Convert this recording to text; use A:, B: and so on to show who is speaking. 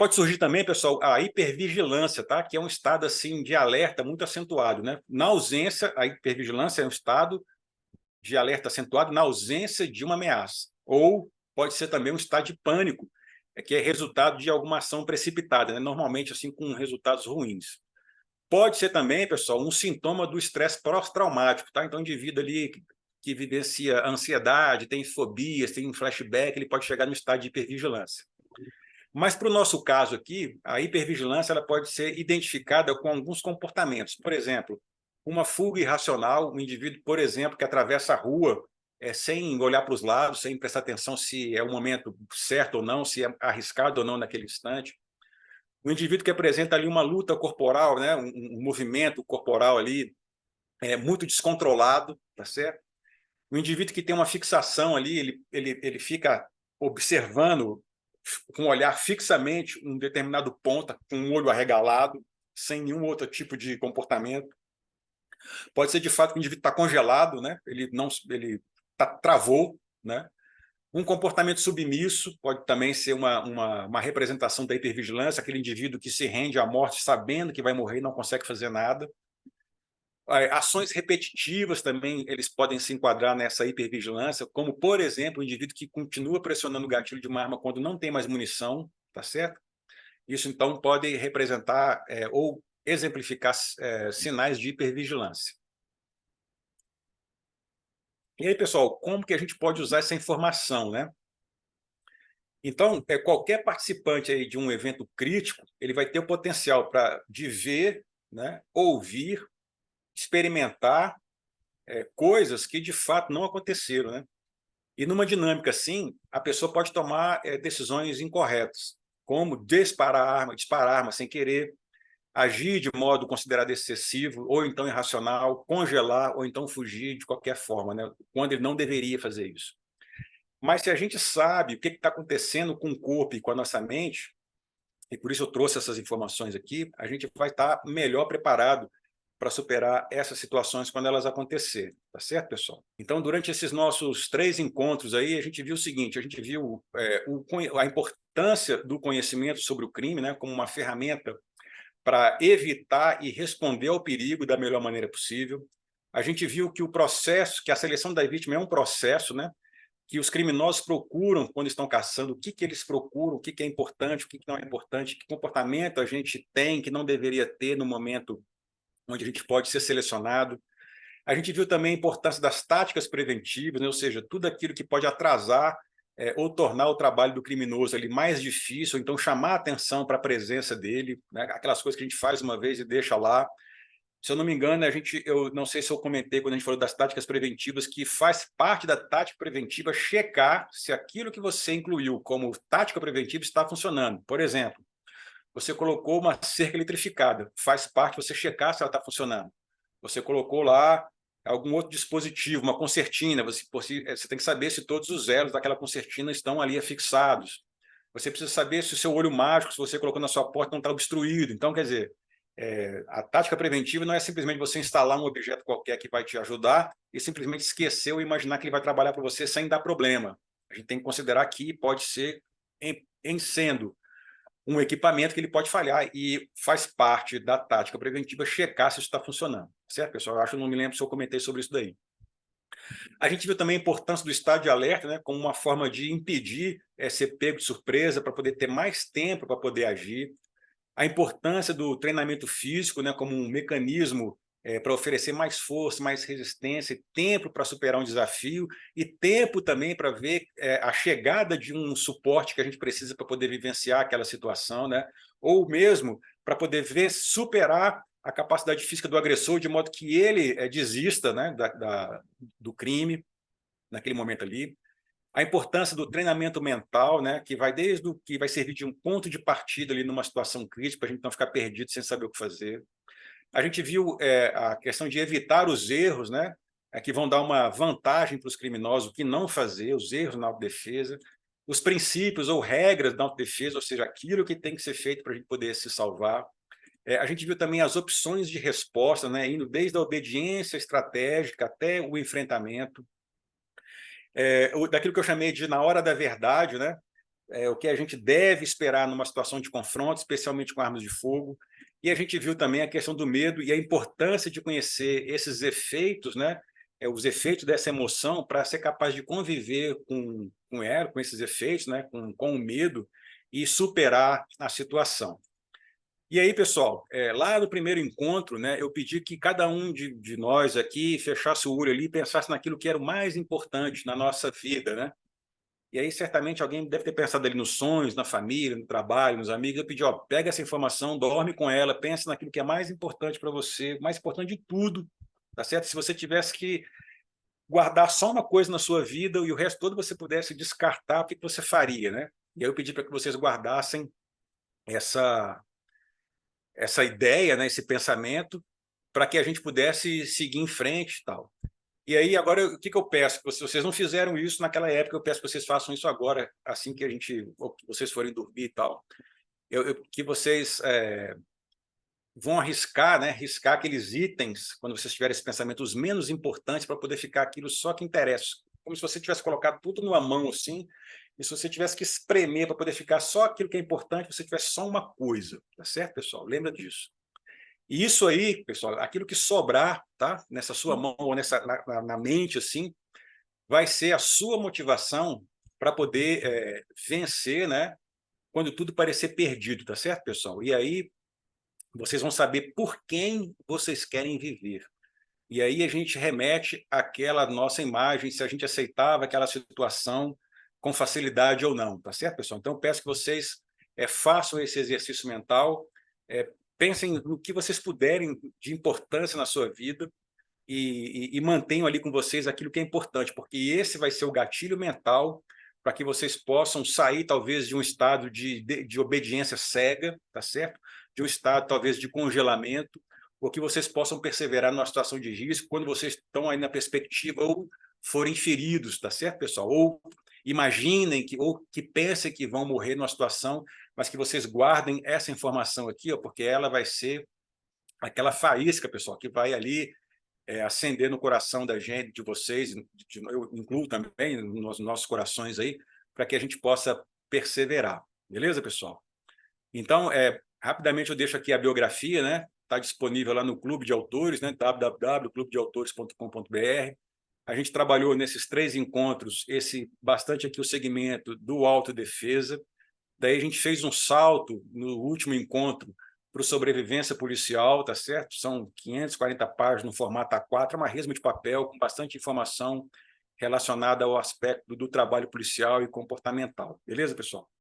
A: pode surgir também, pessoal, a hipervigilância, tá? Que é um estado assim de alerta muito acentuado, né? Na ausência, a hipervigilância é um estado de alerta acentuado na ausência de uma ameaça. Ou pode ser também um estado de pânico, que é resultado de alguma ação precipitada, né? Normalmente assim com resultados ruins. Pode ser também, pessoal, um sintoma do estresse pós-traumático, tá? Então, o indivíduo ali que vivencia ansiedade, tem fobias, tem um flashback, ele pode chegar no estado de hipervigilância. Mas, para o nosso caso aqui, a hipervigilância ela pode ser identificada com alguns comportamentos. Por exemplo, uma fuga irracional, um indivíduo, por exemplo, que atravessa a rua sem olhar para os lados, sem prestar atenção se é o momento certo ou não, se é arriscado ou não naquele instante. O indivíduo que apresenta ali uma luta corporal, né, um movimento corporal ali muito descontrolado, tá certo? O indivíduo que tem uma fixação ali, ele fica observando com o olhar fixamente um determinado ponto, com um olho arregalado, sem nenhum outro tipo de comportamento. Pode ser de fato que o indivíduo está congelado, né? Ele travou, né? Um comportamento submisso pode também ser uma representação da hipervigilância, aquele indivíduo que se rende à morte sabendo que vai morrer e não consegue fazer nada. Ações repetitivas também eles podem se enquadrar nessa hipervigilância, como, por exemplo, o indivíduo que continua pressionando o gatilho de uma arma quando não tem mais munição, tá certo? Isso, então, pode representar ou exemplificar sinais de hipervigilância. E aí, pessoal, como que a gente pode usar essa informação, né? Então, qualquer participante aí de um evento crítico, ele vai ter o potencial de ver, né, ouvir, experimentar coisas que de fato não aconteceram, né? E numa dinâmica assim, a pessoa pode tomar decisões incorretas, como disparar arma sem querer, agir de modo considerado excessivo, ou então irracional, congelar, ou então fugir de qualquer forma, né? Quando ele não deveria fazer isso. Mas se a gente sabe o que está acontecendo com o corpo e com a nossa mente, e por isso eu trouxe essas informações aqui, a gente vai estar melhor preparado para superar essas situações quando elas acontecerem, tá certo, pessoal? Então, durante esses nossos 3 encontros aí, a gente viu o seguinte, a gente viu a importância do conhecimento sobre o crime, né, como uma ferramenta para evitar e responder ao perigo da melhor maneira possível. A gente viu que o processo, que a seleção da vítima é um processo, né, que os criminosos procuram quando estão caçando, o que eles procuram, o que é importante, o que não é importante, que comportamento a gente tem que não deveria ter no momento onde a gente pode ser selecionado. A gente viu também a importância das táticas preventivas, né? Ou seja, tudo aquilo que pode atrasar ou tornar o trabalho do criminoso ali mais difícil, ou então chamar a atenção para a presença dele, né? Aquelas coisas que a gente faz uma vez e deixa lá. Se eu não me engano, eu não sei se eu comentei quando a gente falou das táticas preventivas, que faz parte da tática preventiva checar se aquilo que você incluiu como tática preventiva está funcionando. Por exemplo, você colocou uma cerca eletrificada, faz parte você checar se ela está funcionando. Você colocou lá algum outro dispositivo, uma concertina, você tem que saber se todos os elos daquela concertina estão ali afixados. Você precisa saber se o seu olho mágico, se você colocou na sua porta, não está obstruído. Então, quer dizer, a tática preventiva não é simplesmente você instalar um objeto qualquer que vai te ajudar e simplesmente esquecer ou imaginar que ele vai trabalhar para você sem dar problema. A gente tem que considerar que pode ser, em sendo um equipamento que ele pode falhar e faz parte da tática preventiva checar se isso está funcionando. Certo, pessoal? Eu acho que não me lembro se eu comentei sobre isso daí. A gente viu também a importância do estado de alerta, né, como uma forma de impedir ser pego de surpresa, para poder ter mais tempo para poder agir. A importância do treinamento físico, né, como um mecanismo para oferecer mais força, mais resistência, tempo para superar um desafio e tempo também para ver a chegada de um suporte que a gente precisa para poder vivenciar aquela situação, né? Ou mesmo para poder ver superar a capacidade física do agressor de modo que ele desista, né, do crime naquele momento ali. A importância do treinamento mental, né, que vai desde o que vai servir de um ponto de partida ali numa situação crítica, para a gente não ficar perdido sem saber o que fazer. A gente viu a questão de evitar os erros, né, que vão dar uma vantagem para os criminosos, o que não fazer, os erros na autodefesa, os princípios ou regras da autodefesa, ou seja, aquilo que tem que ser feito para a gente poder se salvar. A gente viu também as opções de resposta, né, indo desde a obediência estratégica até o enfrentamento. Daquilo que eu chamei de na hora da verdade, né? o que a gente deve esperar numa situação de confronto, especialmente com armas de fogo. E a gente viu também a questão do medo e a importância de conhecer esses efeitos, né? Os efeitos dessa emoção, para ser capaz de conviver com ela, com esses efeitos, né? Com o medo, e superar a situação. E aí, pessoal, lá no primeiro encontro, né, eu pedi que cada um de nós aqui fechasse o olho ali e pensasse naquilo que era o mais importante na nossa vida, né? E aí, certamente, alguém deve ter pensado ali nos sonhos, na família, no trabalho, nos amigos. Eu pedi, ó, pega essa informação, dorme com ela, pense naquilo que é mais importante para você, mais importante de tudo, tá certo? Se você tivesse que guardar só uma coisa na sua vida e o resto todo você pudesse descartar, o que você faria, né? E aí eu pedi para que vocês guardassem essa, essa ideia, né, esse pensamento, para que a gente pudesse seguir em frente e tal. E aí, agora, o que eu peço? Se vocês não fizeram isso naquela época, eu peço que vocês façam isso agora, assim que vocês forem dormir e tal. Que vocês vão arriscar, né? Riscar aqueles itens, quando vocês tiverem esse pensamento, os menos importantes, para poder ficar aquilo só que interessa. Como se você tivesse colocado tudo numa mão, assim, e se você tivesse que espremer para poder ficar só aquilo que é importante, você tivesse só uma coisa, tá certo, pessoal? Lembra disso. E isso aí, pessoal, aquilo que sobrar, tá? Nessa sua mão ou na mente, assim, vai ser a sua motivação para poder vencer, né? Quando tudo parecer perdido, tá certo, pessoal? E aí vocês vão saber por quem vocês querem viver. E aí a gente remete àquela nossa imagem, se a gente aceitava aquela situação com facilidade ou não, tá certo, pessoal? Então, eu peço que vocês façam esse exercício mental, pensem no que vocês puderem de importância na sua vida e mantenham ali com vocês aquilo que é importante, porque esse vai ser o gatilho mental para que vocês possam sair, talvez, de um estado de obediência cega, tá certo? De um estado, talvez, de congelamento, ou que vocês possam perseverar numa situação de risco quando vocês estão aí na perspectiva ou forem feridos, tá certo, pessoal? Ou imaginem ou que pensem que vão morrer numa situação, mas que vocês guardem essa informação aqui, ó, porque ela vai ser aquela faísca, pessoal, que vai ali acender no coração da gente, de vocês, eu incluo também nos nossos corações aí, para que a gente possa perseverar. Beleza, pessoal? Então, rapidamente eu deixo aqui a biografia, né? Está disponível lá no Clube de Autores, né? www.clubedeautores.com.br. A gente trabalhou nesses 3 encontros, bastante aqui o segmento do autodefesa. Daí a gente fez um salto no último encontro para o sobrevivência policial, tá certo? São 540 páginas no formato A4, uma resma de papel com bastante informação relacionada ao aspecto do trabalho policial e comportamental. Beleza, pessoal?